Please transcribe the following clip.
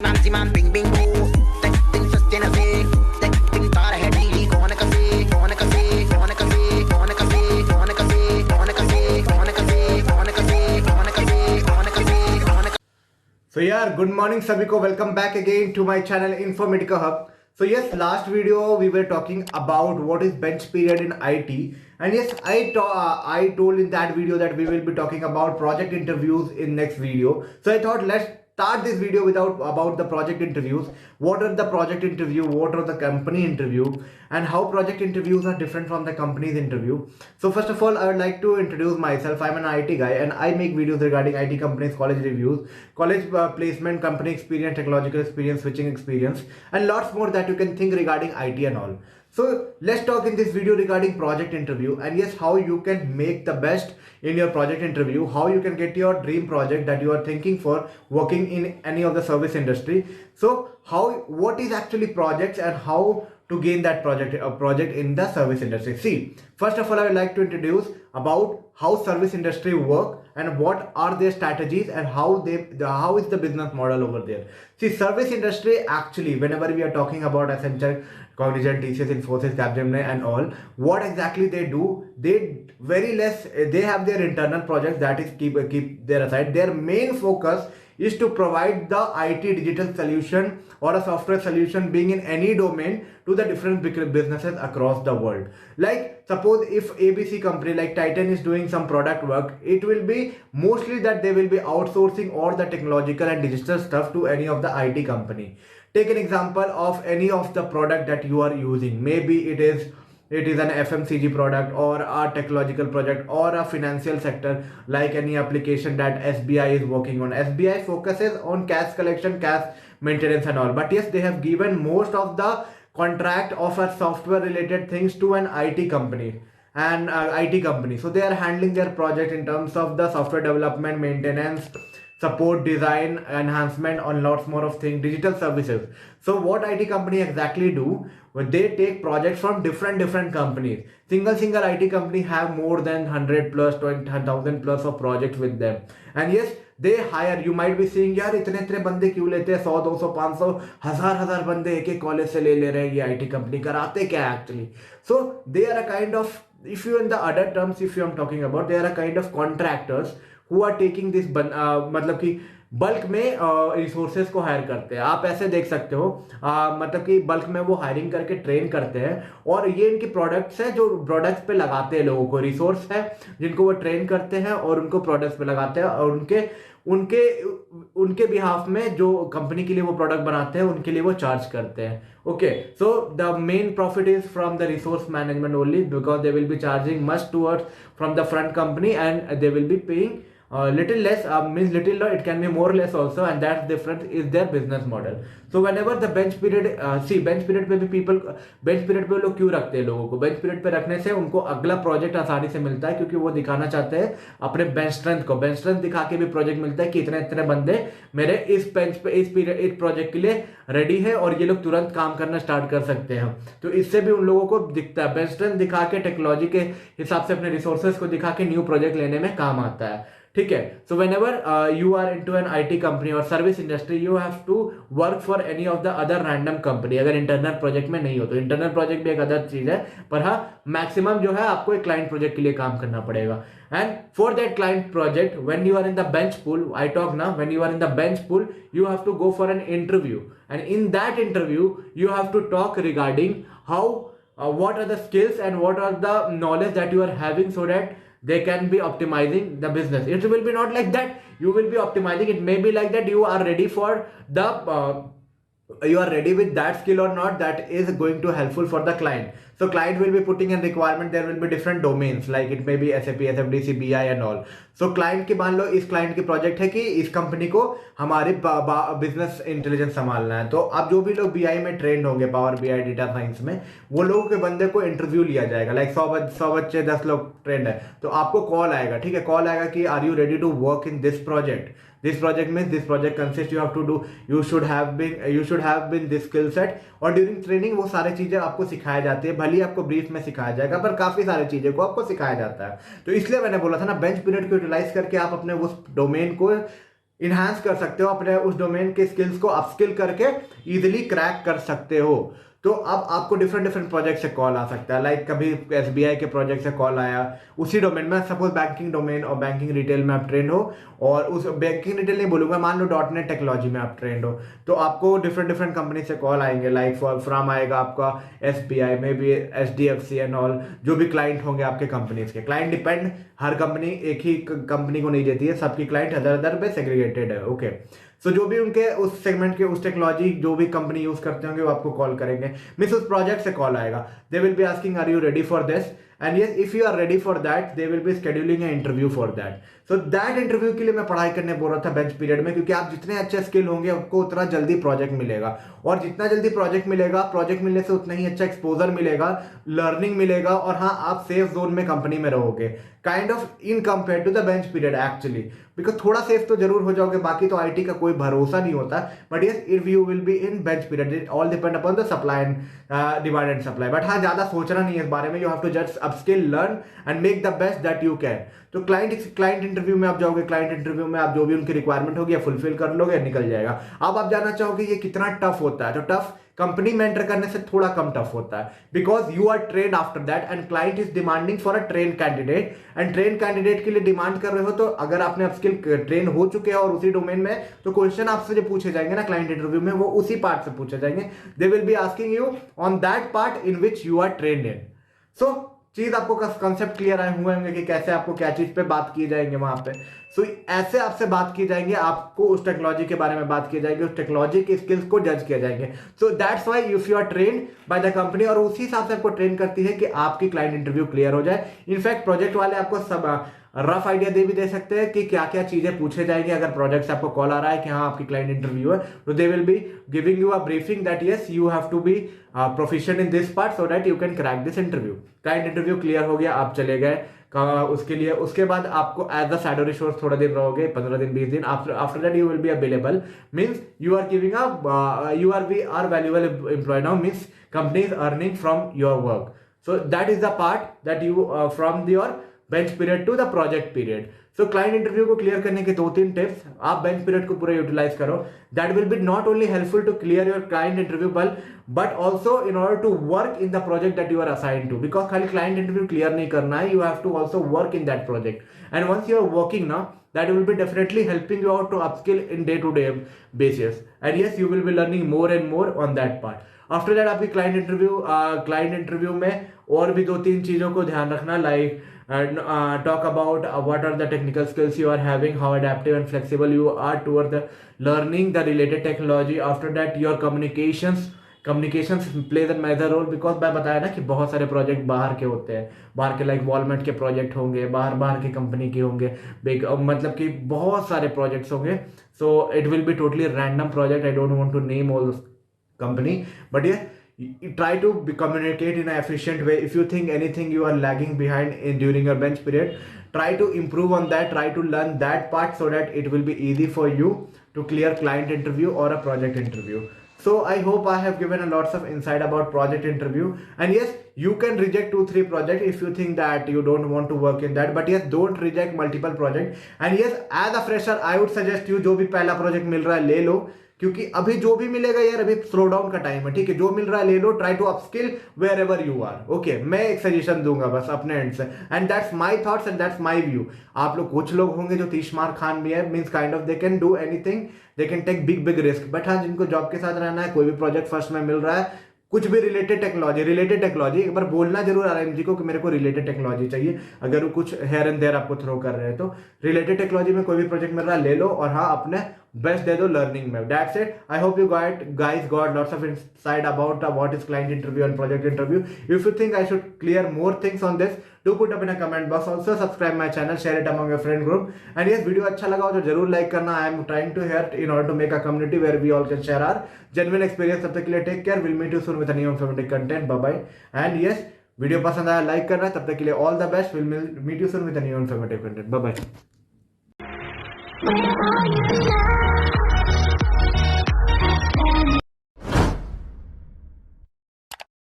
Maximum bing bing boo. Texting sustainable. Texting तार है ढीली कौन कसे कौन कसे कौन कसे कौन कसे कौन कसे कौन कसे कौन कसे कौन कसे कौन कसे कौन कसे कौन So yeah, good morning सभी को, welcome back again to my channel Informatica Hub. So yes, last video we were talking about what is bench period in IT, and yes, I told in that video that we will be talking about project interviews in next video. So I thought let's start this video about the project interviews. What are the project interview, what are the company interview, and how project interviews are different from the company's interview. So first of all, I would like to introduce myself. I'm an IT guy and I make videos regarding IT companies, college reviews, college placement, company experience, technological experience, switching experience, and lots more that you can think regarding IT and all. So let's talk in this video regarding project interview, and yes, how you can make the best in your project interview, how you can get your dream project that you are thinking for working in any of the service industry. So what is actually projects and how to gain that project in the service industry. See, first of all, I would like to introduce about how service industry work and what are their strategies and how is the business model over there. See, service industry actually, whenever we are talking about Accenture, Cognizant, TCS, Infosys, Capgemini and all, what exactly they do, they have their internal projects that is keep their aside. Their main focus is to provide the IT digital solution or a software solution being in any domain to the different businesses across the world. Like suppose if ABC company like Titan is doing some product work, it will be mostly that they will be outsourcing all the technological and digital stuff to any of the IT company. Take an example of any of the product that you are using. Maybe it is an FMCG product or a technological project or a financial sector, like any application that SBI is working on. SBI focuses on cash collection, cash maintenance and all, but yes, they have given most of the contract of a software related things to an IT company and IT company. So they are handling their project in terms of the software development, maintenance, support, design, enhancement on lots more of things, digital services. So what IT company exactly do, they take projects from different companies. Single IT company have more than 100 plus 20,000 plus of projects with them, and yes, they hire. You might be saying, यार इतने बंदे क्यों लेते हैं, 100 200 500 हजार बंदे एक college से ले रहे हैं, ये IT कंपनी कराते क्या actually. So they are a kind of, if you in the other terms, if you am talking about, they are a kind of contractors who are taking this मतलब कि bulk में resources को higher करते हैं. आप ऐसे देख सकते हो, मतलब कि बल्क में वो हायरिंग करके ट्रेन करते हैं, और ये इनके प्रोडक्ट्स है जो प्रोडक्ट्स पे लगाते हैं लोगों को. रिसोर्स है जिनको वो ट्रेन करते हैं और उनको प्रोडक्ट्स पे लगाते हैं, और उनके बिहाफ में जो कंपनी के लिए वो प्रोडक्ट बनाते हैं उनके लिए वो चार्ज करते हैं. Okay, so the main profit is from the resource management only, because they will B charging much towards from the front company and they will be paying little less, means little, it can be more or less also, and that difference is their business model. So whenever the bench period, see bench period पे भी people, bench period पे लोग क्यों रखते हैं लोगों को? bench period पे रखने से उनको अगला प्रोजेक्ट आसानी से मिलता है, क्योंकि वो दिखाना चाहते हैं अपने बेंच स्ट्रेंथ को. बेंच स्ट्रेंथ दिखा के भी प्रोजेक्ट मिलता है कि इतने बंदे मेरे इस बेंच पे इस पीरियड इस प्रोजेक्ट के लिए रेडी है और ये लोग तुरंत काम करना स्टार्ट कर सकते हैं. तो इससे भी उन लोगों को दिखता है. बेंच स्ट्रेंथ दिखा के टेक्नोलॉजी के हिसाब से अपने रिसोर्सेज को दिखा के न्यू प्रोजेक्ट लेने में काम आता है. ठीक है. So whenever you are into an IT company और service industry, you have to work for any of the other random company. अगर इंटरनल प्रोजेक्ट में नहीं हो तो इंटरनल प्रोजेक्ट भी एक अदर चीज है, पर हाँ मैक्सिमम जो है आपको एक क्लाइंट प्रोजेक्ट के लिए काम करना पड़ेगा. And for that client project, when you are in the bench pool, I talk ना, when you are in the bench pool, you have to go for an interview, and in that interview you have to talk regarding how what are the skills and what are the knowledge that you are having, so that they can be optimizing the business. It will be not like that you will be optimizing, it may be like that you are ready for the you are ready with that skill or not, that is going to helpful for the client. So client will be putting in requirement, there will be different domains, like it may be SAP, SFDC, BI and all. So client की मान लो इस client की project है कि इस company को हमारी business intelligence संभालना है. तो अब जो भी लोग BI में ट्रेंड होंगे, पावर BI, डेटा साइंस में, वो लोगों के बंदे को इंटरव्यू लिया जाएगा. लाइक 100 बच्चे 10 लोग ट्रेंड है, तो आपको कॉल आएगा. ठीक है, कॉल आएगा कि are you ready to work in this project. This project means this project consists, you have to do, you should have been this skill set. और ड्यूरिंग ट्रेनिंग वो सारी चीजें आपको सिखाई जाती है. भले ही आपको ब्रीफ में सिखाया जाएगा, पर काफी सारी चीजें को आपको सिखाया जाता है. तो इसलिए मैंने बोला था ना, बेंच पीरियड को यूटिलाइज करके आप अपने उस डोमेन को इन्हांस कर सकते हो, अपने उस डोमेन के स्किल्स को अपस्किल करके इजीली क्रैक कर सकते हो। तो अब आपको डिफरेंट डिफरेंट प्रोजेक्ट से कॉल आ सकता है, लाइक कभी एसबीआई के प्रोजेक्ट से कॉल आया उसी डोमेन में, सपोज बैंकिंग डोमेन और बैंकिंग रिटेल में आप ट्रेंड हो, और उस बैंकिंग रिटेल नहीं बोलूंगा, मान लो .NET टेक्नोलॉजी में आप ट्रेंड हो, तो आपको डिफरेंट डिफरेंट कंपनी से कॉल आएंगे, लाइक फ्रॉम आएगा आपका एसबीआई में भी, HDFC एंड ऑल, जो भी क्लाइंट होंगे आपके कंपनीज के। क्लाइंट डिपेंड, हर कंपनी एक ही कंपनी को नहीं देती है, सबकी क्लाइंट अदर अदर पे सेग्रीगेटेड है। ओके, सो जो भी उनके उस सेगमेंट के उस टेक्नोलॉजी जो भी कंपनी यूज करते होंगे वो आपको कॉल करेंगे, मींस उस प्रोजेक्ट से कॉल आएगा। They will be asking are you ready for this, and yes if you are ready for that they will be scheduling a interview for that. So that interview के लिए मैं पढ़ाई करने बोल रहा था बेंच पीरियड में, क्योंकि आप जितने अच्छे स्किल होंगे आपको उतना जल्दी प्रोजेक्ट मिलेगा, और जितना जल्दी प्रोजेक्ट मिलेगा, प्रोजेक्ट मिलने से उतना ही अच्छा एक्सपोजर मिलेगा, लर्निंग मिलेगा, और हाँ आप सेफ जोन में कंपनी में रहोगे, kind of in compare to the bench period actually, because थोड़ा सेफ तो जरूर हो जाओगे, बाकी तो आईटी का कोई भरोसा नहीं होता, but yes if you will be in bench period, it all depend upon the supply and demand and supply. But हाँ, ज्यादा सोचना नहीं है इस बारे में, you have to just upskill, learn and make the best that you can. तो client interview में आप जाओगे, क्लाइंट इंटरव्यू में आप जो भी उनकी रिक्वायरमेंट होगी फुलफिल कर लोगे, निकल जाएगा। अब आप जानना चाहोगे ये कितना टफ होता है, तो टफ कंपनी में एंटर करने से थोड़ा कम टफ होता है, because you are trained after that and client is demanding for a train candidate, and train candidate के लिए डिमांड कर रहे हो, तो अगर आपने अपस्किल ट्रेन हो चुके हैं और उसी डोमेन में, तो क्वेश्चन आपसे जो पूछे जाएंगे ना क्लाइंट इंटरव्यू में, वो उसी पार्ट से पूछे जाएंगे। They will be asking you on that part in which you are trained in. So चीज आपको कंसेप्ट क्लियर आए हुए होंगे कि कैसे आपको क्या चीज पे बात की जाएंगे वहां पे। सो ऐसे आपसे बात की जाएंगे, आपको उस टेक्नोलॉजी के बारे में बात की जाएगी, उस टेक्नोलॉजी के स्किल्स को जज किया जाएंगे। So that's why if you are trained by the company, और उसी हिसाब से आपको ट्रेन करती है कि आपकी क्लाइंट इंटरव्यू क्लियर हो जाए। इनफैक्ट प्रोजेक्ट वाले आपको सब रफ आइडिया दे भी दे सकते हैं कि क्या क्या चीजें पूछे जाएंगे। अगर प्रोजेक्ट से आपको कॉल आ रहा है कि हाँ आपकी क्लाइंट इंटरव्यू है, तो they will be giving you a briefing that yes you have to be proficient in this part so that you can crack this interview. Client interview clear हो गया, आप चले गए उसके लिए, उसके बाद आपको एज अ शैडो रिसोर्स थोड़ा दिन रहोगे, 15 दिन 20 दिन, after that you will be available, means you are giving a you are valuable employee now, means company is earning from your work. So that is the part that you from your bench period to the project period. So client interview को clear करने के 2-3 tips, आप bench period को पूरा utilise करो। That will be not only helpful to clear your client interview but also in order to work in the project that you are assigned to, because खाली client interview clear नहीं करना है, you have to also work in that project, and once you are working now that will be definitely helping you out to upskill in day-to-day basis, and yes you will be learning more and more on that part. After that आपकी client interview में और भी 2-3 चीजों को ध्यान रखना, like talk about what are the technical skills you are having, how adaptive and flexible you are toward the learning the related technology. After that your communications plays a major role, because मैं बताया ना कि बहुत सारे project बाहर के होते हैं, बाहर के लाइक वॉलमार्ट के प्रोजेक्ट होंगे, बाहर की कंपनी के होंगे, मतलब कि बहुत सारे प्रोजेक्ट्स होंगे। So it will be totally random project, I don't want to name all company, but ये try to communicate in an efficient way. If you think anything you are lagging behind during your bench period, try to improve on that, try to learn that part so that it will be easy for you to clear client interview or a project interview. So I hope I have given a lots of insight about project interview, and yes you can reject 2-3 projects if you think that you don't want to work in that, but yes don't reject multiple projects. And yes as a fresher I would suggest you, जो भी पहला project मिल रहा है ले लो, क्योंकि अभी जो भी मिलेगा यार अभी स्लो डाउन का टाइम है, ठीक है, जो मिल रहा है ले लो, try to upskill wherever you are. Okay, मैं एक सजेशन दूंगा बस अपने एंड से, and that's my thoughts and that's my view. आप लोग कुछ लोग होंगे जो तीसमार खान भी है, means kind of they can do anything, they can take big risk, but हाँ जिनको जॉब के साथ रहना है, कोई भी प्रोजेक्ट फर्स्ट में मिल रहा है, कुछ भी रिलेटेड टेक्नोलॉजी एक बार बोलना जरूर RMG को कि मेरे को रिलेटेड टेक्नोलॉजी चाहिए, अगर वो कुछ हेयर एंड देयर आपको थ्रो कर रहे हैं तो रिलेटेड टेक्नोलॉजी में कोई भी प्रोजेक्ट मिल रहा है ले लो, और हाँ अपने बेस्ट दे दो लर्निंग में। That's it, I hope you guys got lots of insight about what is client interview and project interview. If you think I should clear more things on this, do put up in a comment box. Also subscribe my channel, share it among your friend group, and yes video अच्छा लगा हो तो जरूर like करना। I am trying to here in order to make a community where we all can share our genuine experience. तब तक के लिए take care, will meet you soon with a new informative content, bye bye. And yes video पसंद आया like करना, तब तक के लिए all the best, will meet you soon with a new informative content, bye bye.